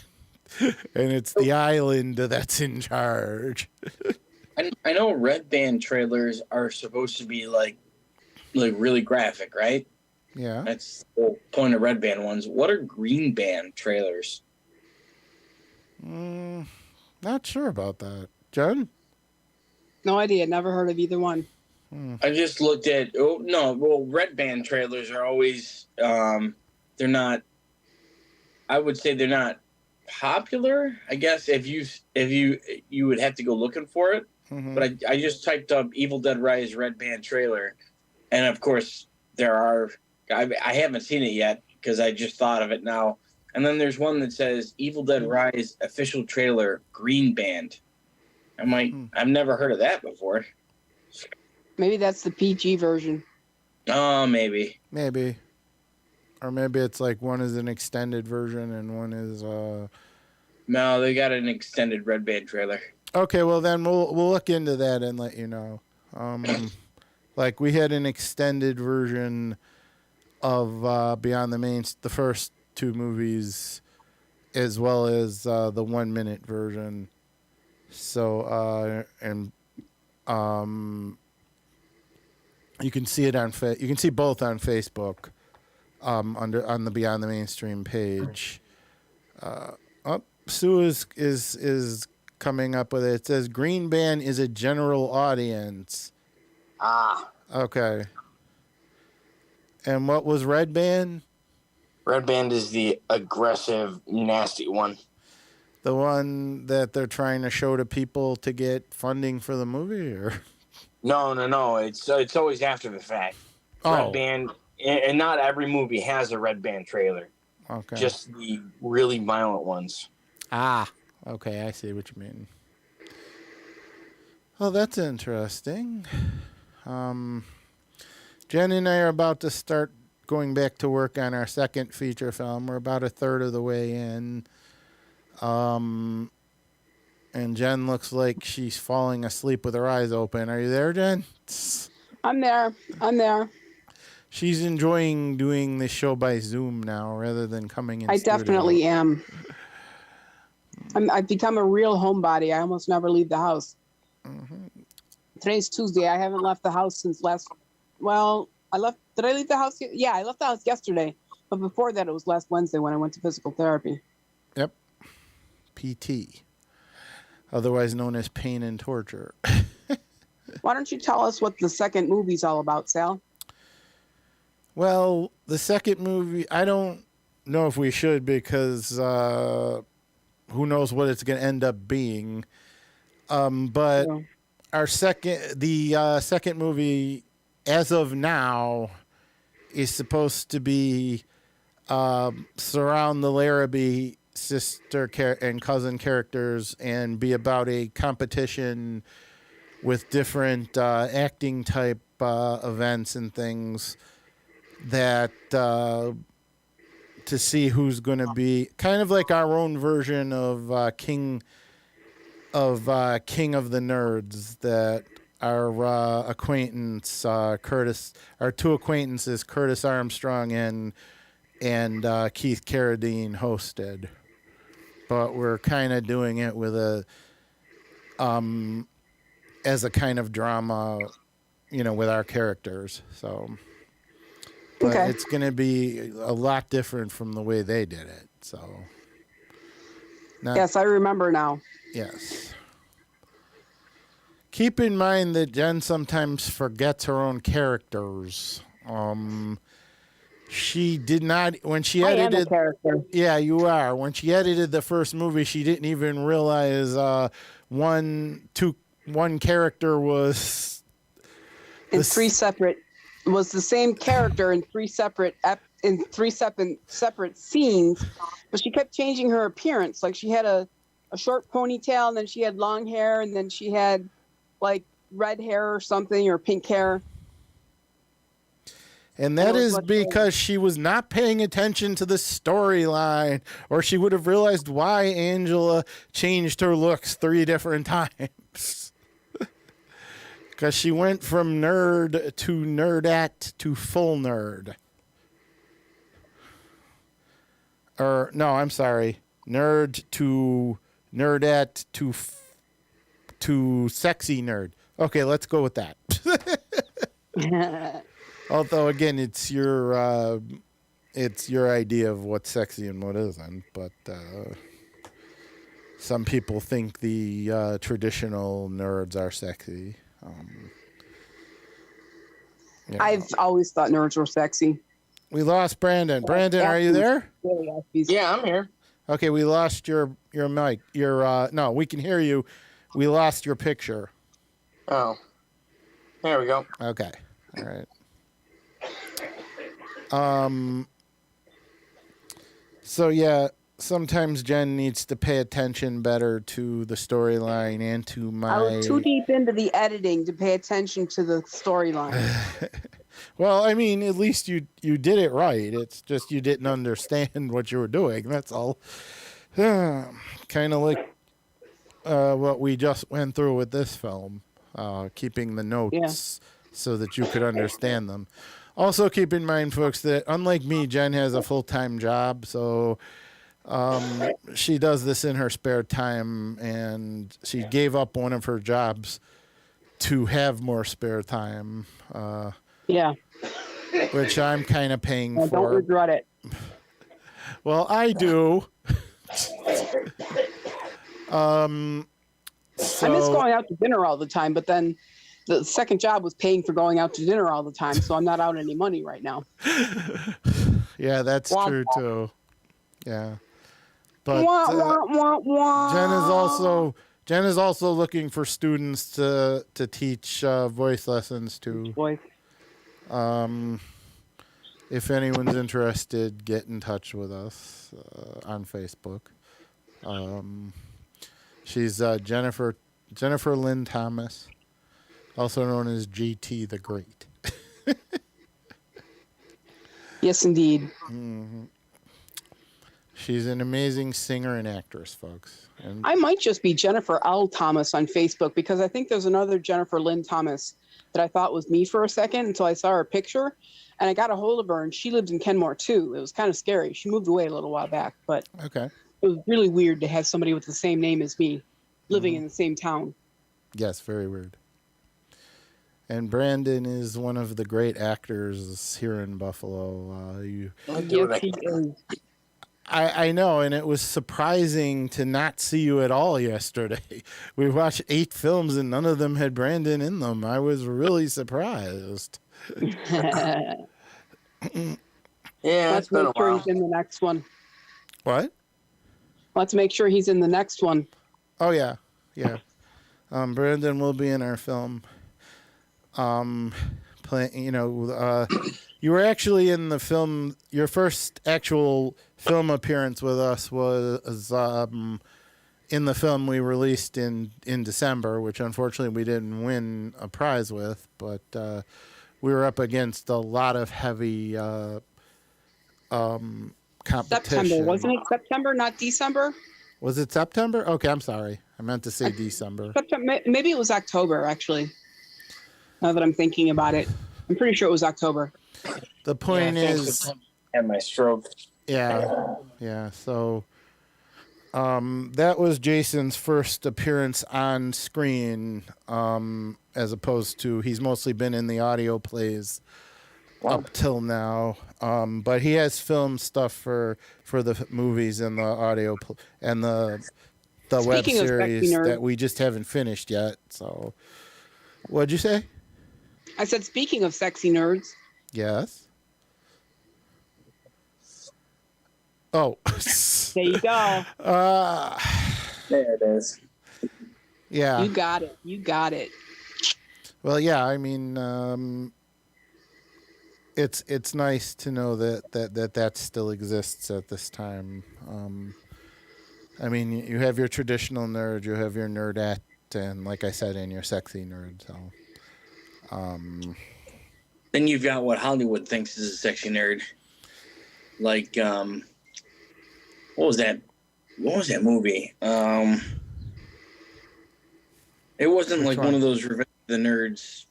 A: And it's the island that's in charge.
E: I know red band trailers are supposed to be like really graphic, right?
A: Yeah.
E: That's the whole point of red band ones. What are green band trailers?
A: Not sure about that. Jen?
C: No idea. Never heard of either one.
E: I just looked at. Oh no! Well, red band trailers are always. They're not. I would say they're not popular. I guess if you would have to go looking for it.
A: Mm-hmm.
E: But I just typed up Evil Dead Rise red band trailer, and of course there are. I haven't seen it yet because I just thought of it now. And then there's one that says Evil Dead Rise official trailer green band. I'm like, I've never heard of that before.
C: Maybe that's the PG version.
E: Oh, maybe.
A: Maybe. Or maybe it's like one is an extended version and one is
E: No, they got an extended red band trailer.
A: Okay, well then we'll look into that and let you know. Like we had an extended version of Beyond the Mains, the first two movies, as well as the 1 minute version. So You can see it on you can see both on Facebook, on the Beyond the Mainstream page. Sue is coming up with it. It says Green Band is a general audience.
E: Ah,
A: Okay. And what was Red Band?
E: Red Band is the aggressive, nasty one.
A: The one that they're trying to show to people to get funding for the movie, or?
E: No. It's always after the fact.
A: Oh.
E: Red Band, and not every movie has a Red Band trailer.
A: Okay.
E: Just the really violent ones.
A: Ah. Okay, I see what you mean. Well, that's interesting. Jen and I are about to start going back to work on our second feature film. We're about a third of the way in. And Jen looks like she's falling asleep with her eyes open. Are you there, Jen?
C: I'm there.
A: She's enjoying doing this show by Zoom now rather than coming in
C: I
A: studio.
C: definitely am. I've become a real homebody. I almost never leave the house.
A: Mm-hmm.
C: Today's Tuesday. I haven't left the house since did I leave the house? Yeah, I left the house yesterday. But before that, it was last Wednesday when I went to physical therapy.
A: Yep. PT. Otherwise known as pain and torture.
C: Why don't you tell us what the second movie's all about, Sal?
A: Well, the second movie, I don't know if we should because who knows what it's going to end up being. But the second movie, as of now, is supposed to be surround the Larrabee sister and cousin characters and be about a competition with different acting type events and things that to see who's going to be kind of like our own version of King of the Nerds that our acquaintance Curtis, our two acquaintances Curtis Armstrong and Keith Carradine hosted. But we're kind of doing it with as a kind of drama, with our characters. So, but It's going to be a lot different from the way they did it. So,
C: yes, I remember now.
A: Yes. Keep in mind that Jen sometimes forgets her own characters. She did not when she edited.
C: I am a character.
A: Yeah, you are. When she edited the first movie, she didn't even realize one character was
C: in three separate was the same character in three separate scenes, but she kept changing her appearance. Like she had a short ponytail, and then she had long hair, and then she had like red hair or something or pink hair.
A: And that is because she was not paying attention to the storyline, or she would have realized why Angela changed her looks 3 different times. Because she went from nerd to nerdette to full nerd. Or, no, I'm sorry. Nerd to nerdette to sexy nerd. Okay, let's go with that. Although again, it's your idea of what's sexy and what isn't. But some people think the traditional nerds are sexy.
C: I've always thought nerds were sexy.
A: We lost Brandon. Brandon, are you there?
E: Yeah, I'm here.
A: Okay, we lost your mic. No, we can hear you. We lost your picture.
E: Oh, there we go.
A: Okay, all right. So yeah, sometimes Jen needs to pay attention better to the storyline and to my.
C: I was too deep into the editing to pay attention to the storyline.
A: Well, I mean, at least you did it right. It's just you didn't understand what you were doing. That's all. Kind of like what we just went through with this film, keeping the notes so that you could understand them. Also, keep in mind, folks, that unlike me, Jen has a full-time job, so she does this in her spare time, and she gave up one of her jobs to have more spare time.
C: Yeah.
A: which I'm kind of paying
C: I don't
A: for.
C: regret it.
A: Well, I do. So
C: I miss going out to dinner all the time, but then the second job was paying for going out to dinner all the time, so I'm not out any money right now.
A: yeah, that's
C: Womp
A: true
C: womp.
A: too. Yeah, but
C: Wah, wah, wah, wah.
A: Jen is also looking for students to teach voice lessons to.
C: Boy.
A: If anyone's interested, get in touch with us on Facebook. She's Jennifer Lynn Thomas, also known as GT the Great.
C: Yes, indeed.
A: She's an amazing singer and actress, folks. And
C: I might just be Jennifer L. Thomas on Facebook because I think there's another Jennifer Lynn Thomas that I thought was me for a second until I saw her picture. And I got a hold of her, and she lives in Kenmore, too. It was kind of scary. She moved away a little while back, but
A: okay,
C: it was really weird to have somebody with the same name as me living in the same town.
A: yes, very weird. And Brandon is one of the great actors here in Buffalo.
C: Yes, he is.
A: I know, and it was surprising to not see you at all yesterday. We watched 8 films, and none of them had Brandon in them. I was really surprised.
E: Yeah,
C: Let's
E: it's been a
C: make sure
E: while.
C: he's in the next one.
A: What?
C: Let's make sure he's in the next one.
A: Oh yeah. Brandon will be in our film. You were actually in the film. Your first actual film appearance with us was in the film we released in December, which unfortunately we didn't win a prize with, but we were up against a lot of heavy competition.
C: September, wasn't it? September, not December?
A: Was it September? Okay, I'm sorry. I meant to say December.
C: September, maybe it was October, actually. Now that I'm thinking about it, I'm pretty sure it was October.
A: The point is,
E: And my stroke.
A: yeah. So, that was Jason's first appearance on screen, as opposed to he's mostly been in the audio plays up till now. But he has filmed stuff for the movies and the audio and the web
C: Speaking of
A: series
C: sexy nerd.
A: that we just haven't finished yet. So, what'd you say?
C: I said, speaking of sexy nerds,
A: Yes. Oh.
C: there you go.
E: There it is.
A: Yeah.
C: You got it. You got it.
A: Well, yeah. I mean, it's nice to know that still exists at this time. I mean, you have your traditional nerd, you have your nerdette, and like I said, and your sexy nerd. So,
E: Then you've got what Hollywood thinks is a sexy nerd. Like, what was that? What was that movie? It wasn't
A: Which
E: like
A: one?
E: one of those Revenge of the Nerds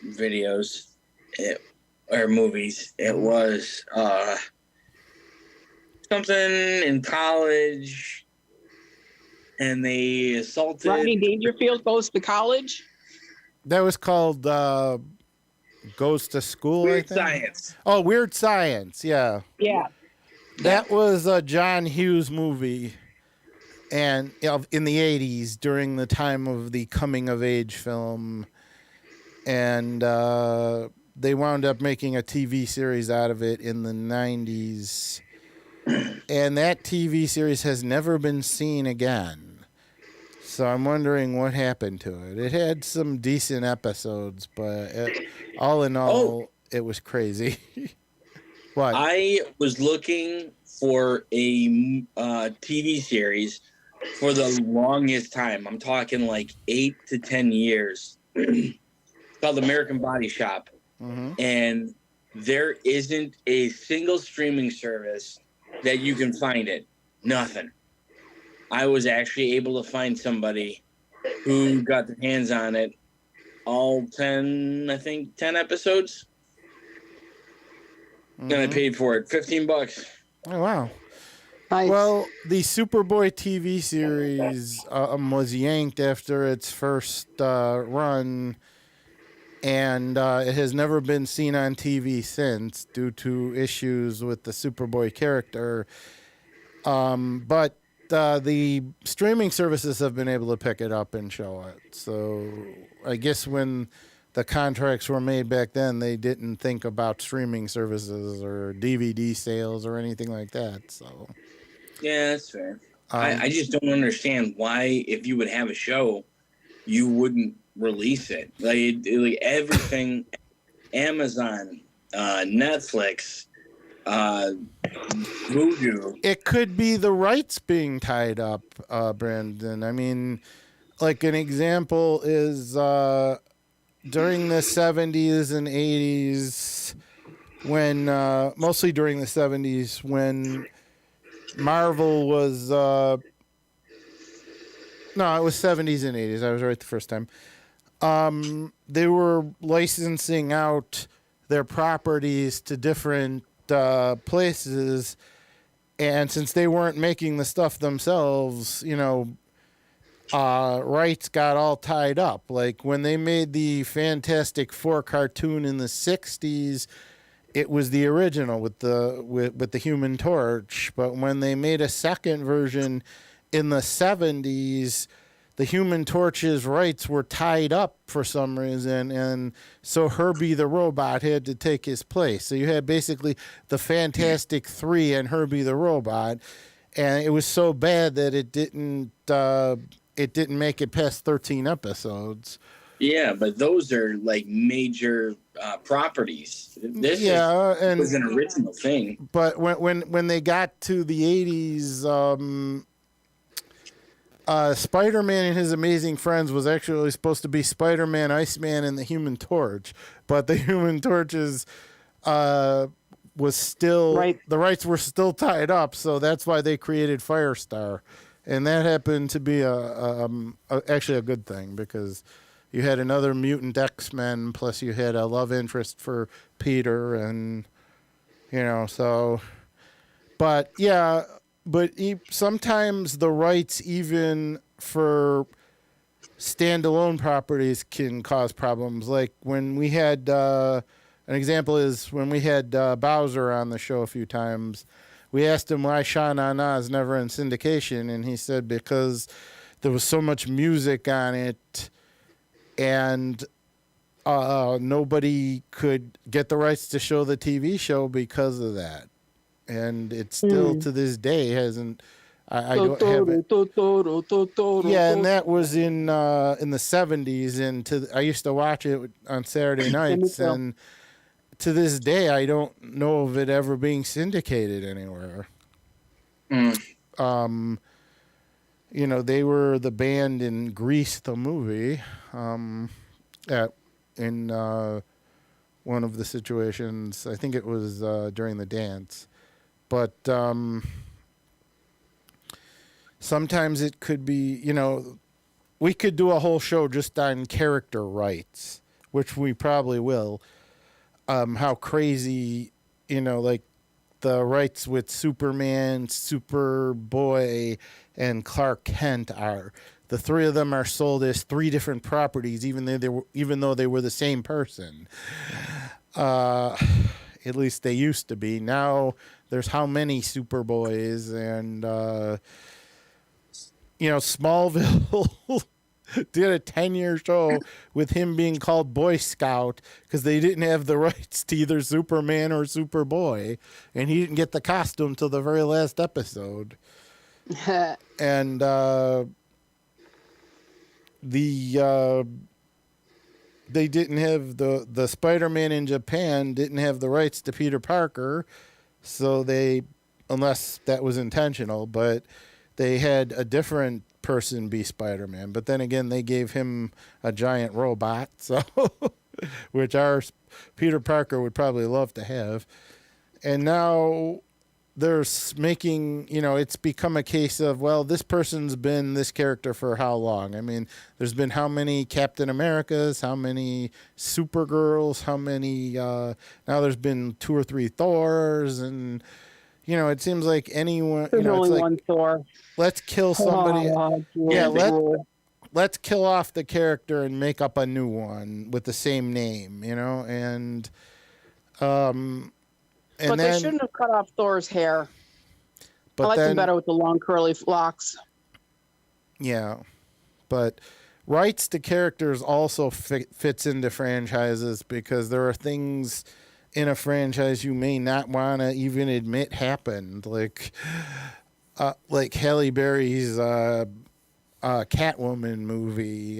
E: videos or movies. It was something in college, and they assaulted.
C: Rodney Dangerfield goes to college.
A: that was called Goes to School. I
E: Weird
A: think.
E: Science.
A: Oh, Weird Science. Yeah.
C: Yeah.
A: That was a John Hughes movie, and in the 80s during the time of the coming of age film, and they wound up making a TV series out of it in the 90s, and that TV series has never been seen again. So I'm wondering what happened to it. It had some decent episodes, but all in all, it was crazy. What?
E: I was looking for a TV series for the longest time. I'm talking like 8 to 10 years. It's called American Body Shop.
A: Mm-hmm.
E: And there isn't a single streaming service that you can find it. Nothing. I was actually able to find somebody who got their hands on it. All 10 episodes. And I paid for it $15.
A: Oh, wow.
C: Nice.
A: Well, the Superboy TV series was yanked after its first run and it has never been seen on TV since due to issues with the Superboy character. But the streaming services have been able to pick it up and show it. So I guess when the contracts were made back then, they didn't think about streaming services or DVD sales or anything like that. So
E: Yeah, that's fair. I just don't understand why, if you would have a show, you wouldn't release it. Like everything, Amazon, Netflix, Voodoo.
A: it could be the rights being tied up, Brandon. I mean, like an example is during the 70s and 80s, when mostly during the 70s, when Marvel was no, it was 70s and 80s. I was right the first time. They were licensing out their properties to different places, and since they weren't making the stuff themselves, rights got all tied up. Like when they made the Fantastic Four cartoon in the 60s, it was the original with the Human Torch. But when they made a second version in the 70s, the Human Torch's rights were tied up for some reason, and so Herbie the Robot had to take his place. So you had basically the Fantastic Three and Herbie the Robot, and it was so bad that it didn't make it past 13 episodes.
E: Yeah, but those are like major properties. This was an original thing.
A: But when they got to the 80s, Spider-Man and His Amazing Friends was actually supposed to be Spider-Man, Iceman, and the Human Torch, but the Human Torch's was still the rights were still tied up, so that's why they created Firestar, and that happened to be actually a good thing because you had another mutant X-Men, plus you had a love interest for Peter, and so. But yeah, sometimes the rights, even for standalone properties, can cause problems. Like when we had an example is when we had Bowser on the show a few times. We asked him why Sha-Na-Na is never in syndication, and he said because there was so much music on it, and nobody could get the rights to show the TV show because of that. And it still to this day hasn't. I don't have it. Yeah, and that was in the 70s, and I used to watch it on Saturday nights, and to this day I don't know of it ever being syndicated anywhere. They were the band in Grease the movie, in one of the situations. I think it was during the dance. But sometimes it could be, we could do a whole show just on character rights, which we probably will. How crazy, like the rights with Superman, Superboy, and Clark Kent are. The three of them are sold as three different properties, even though they were the same person. At least they used to be. Now there's how many Superboys, and Smallville did a 10-year show with him being called Boy Scout because they didn't have the rights to either Superman or Superboy, and he didn't get the costume till the very last episode. And they didn't have the Spider-Man in Japan didn't have the rights to Peter Parker, so unless that was intentional, but they had a different person be Spider-Man. But then again, they gave him a giant robot, so which our Peter Parker would probably love to have. And now they're making, it's become a case of, well, this person's been this character for how long? I mean, there's been how many Captain Americas, how many Supergirls, how many, now there's been 2 or 3 Thors, and, it seems like anyone,
C: There's only
A: it's like,
C: one Thor.
A: let's kill somebody. let's kill off the character and make up a new one with the same name, and
C: But they shouldn't have cut off Thor's hair. I liked him better with the long curly locks.
A: Yeah, but rights to characters also fits into franchises because there are things in a franchise you may not want to even admit happened, like Halle Berry's Catwoman movie.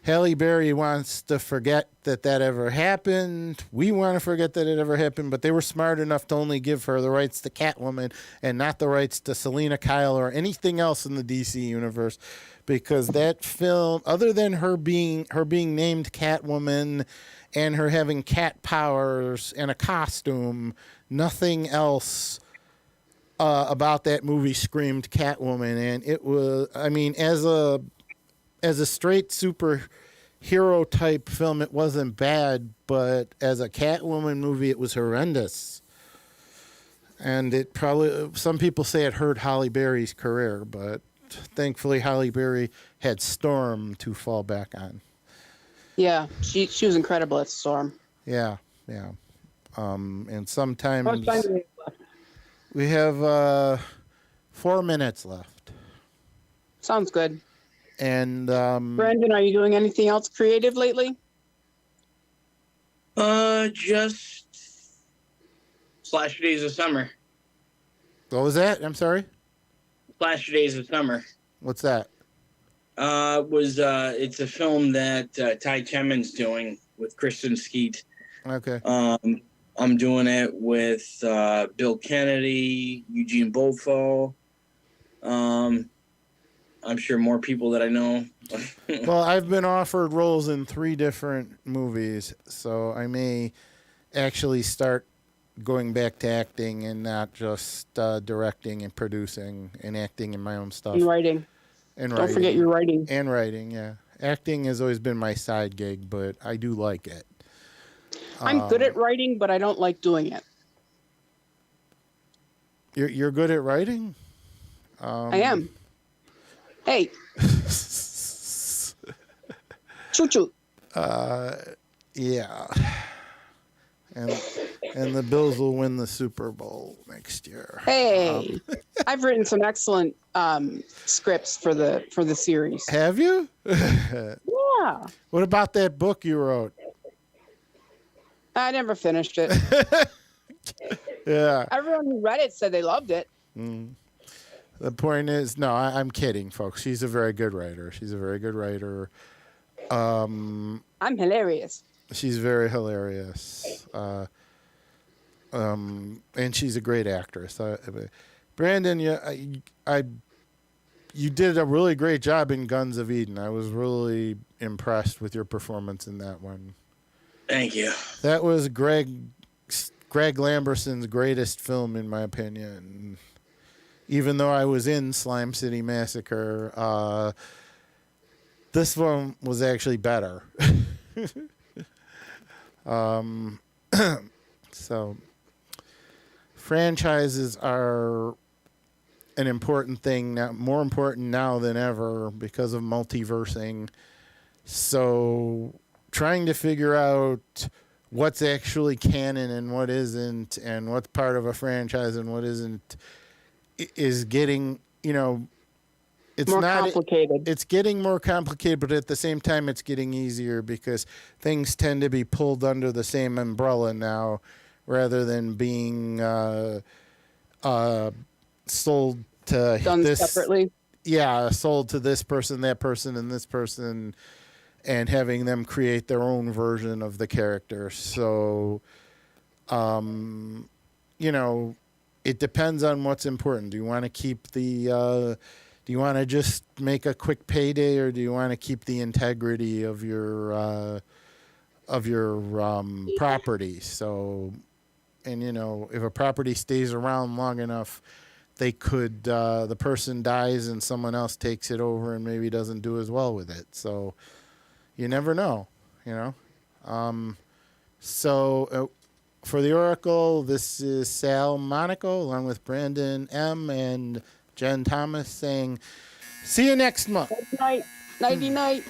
A: Halle Berry wants to forget that ever happened. We want to forget that it ever happened, but they were smart enough to only give her the rights to Catwoman and not the rights to Selena Kyle or anything else in the DC universe, because that film, other than her being named Catwoman and her having cat powers and a costume, nothing else about that movie screamed Catwoman. And it was, I mean, as a straight superhero type film, it wasn't bad, but as a Catwoman movie, it was horrendous. And it probably, some people say it hurt Halle Berry's career, but thankfully Halle Berry had Storm to fall back on.
C: Yeah, she was incredible at Storm.
A: Yeah. And sometimes
C: How much time do we have left?
A: we have 4 minutes left.
C: Sounds good.
A: And
C: Brandon, are you doing anything else creative lately?
E: Just Slash Days of Summer.
A: what was that? I'm sorry.
E: Slash Days of Summer.
A: What's that?
E: It's a film that Ty Chemin's doing with Kristen Skeet.
A: Okay.
E: I'm doing it with Bill Kennedy, Eugene Bofo. I'm sure more people that I know.
A: Well, I've been offered roles in 3 different movies, so I may actually start going back to acting and not just directing and producing and acting in my own stuff.
C: And writing. Don't forget your writing.
A: And writing, yeah. Acting has always been my side gig, but I do like it.
C: I'm good at writing, but I don't like doing it.
A: You're good at writing?
C: I am. Hey. Choo-choo.
A: Yeah. And the Bills will win the Super Bowl next year.
C: Hey. I've written some excellent scripts for the series.
A: Have you?
C: Yeah.
A: What about that book you wrote?
C: I never finished it.
A: Yeah.
C: Everyone who read it said they loved it.
A: The point is, no, I'm kidding, folks. She's a very good writer.
C: I'm hilarious.
A: She's very hilarious. And she's a great actress. Brandon, you did a really great job in Guns of Eden. I was really impressed with your performance in that one.
E: Thank you.
A: That was Greg Lamberson's greatest film, in my opinion. Even though I was in Slime City Massacre, this one was actually better. So, franchises are an important thing now, more important now than ever because of multiversing. So, trying to figure out what's actually canon and what isn't, and what's part of a franchise and what isn't, is getting, it's
C: more
A: not
C: complicated.
A: It's getting more complicated, but at the same time, it's getting easier because things tend to be pulled under the same umbrella now, rather than being sold to
C: Done separately.
A: Yeah, sold to this person, that person, and this person, and having them create their own version of the character. So, it depends on what's important. Do you want to keep do you want to just make a quick payday, or do you want to keep the integrity of your property? So, and if a property stays around long enough, they could the person dies and someone else takes it over and maybe doesn't do as well with it. So you never know, So for the Oracle, this is Sal Monaco along with Brandon M. and Jen Thomas saying See you next month.
C: Night, nighty night.